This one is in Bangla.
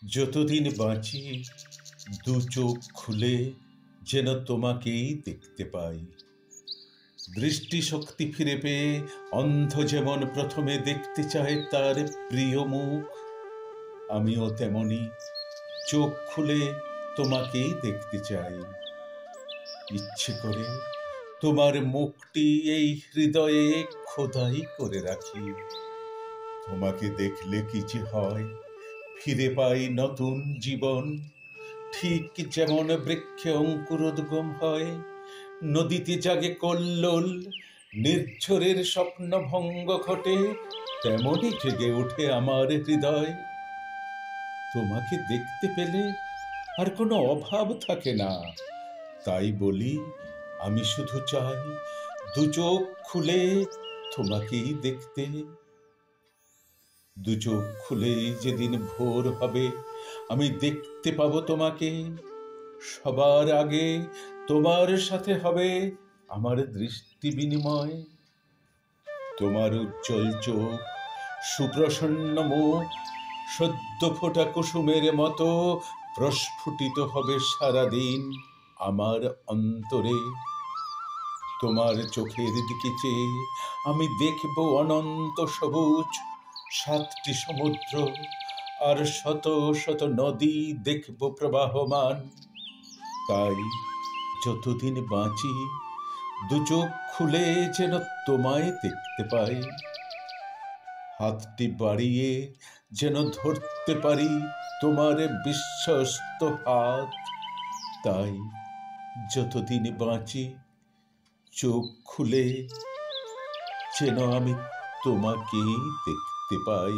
যতদিন বাঁচি দু চোখ খুলে যেন তোমাকেই দেখতে পাই। দৃষ্টিশক্তি ফিরে পেয়ে অন্ধ যেমন প্রথমে দেখতে চায় তার প্রিয় মুখ, আমিও তেমনি চোখ খুলে তোমাকেই দেখতে চাই। ইচ্ছে করে তোমার মুখটি এই হৃদয়ে খোদাই করে রাখি। তোমাকে দেখলে কি যে হয়, ফিরে পাই নতুন জীবন। ঠিক যেমন বৃক্ষে অঙ্কুরোদ্গম হয়, নদীতে জাগে কল্লোল, নির্ঝরের স্বপ্ন ভঙ্গ ঘটে, তেমনই জেগে ওঠে আমার হৃদয়। তোমাকে দেখতে পেলে আর কোনো অভাব থাকে না, তাই বলি আমি শুধু চাই দু চোখ খুলে তোমাকেই দেখতে। দু চোখ খুলে যেদিন ভোর হবে আমি দেখতে পাবো তোমাকে, সবার আগে তোমার সাথে হবে আমার দৃষ্টি বিনিময়। তোমার উজ্জ্বল চোখ, সুপ্রসন্ন মুখ, সদ্য ফোটা কুসুমের মতো প্রস্ফুটিত হবে সারাদিন আমার অন্তরে। তোমার চোখের দিকে চেয়ে আমি দেখব অনন্ত সবুজ, 7টি সমুদ্র আর শত শত নদী দেখব প্রবাহমান। তাই যতদিন বাঁচি দু চোখ খুলে যেন তোমায় দেখতে পাই, হাতটি বাড়িয়ে যেন ধরতে পারি তোমার বিশ্বস্ত হাত। তাই যতদিন বাঁচি চোখ খুলে যেন আমি তোমাকেই দেখতে পাই।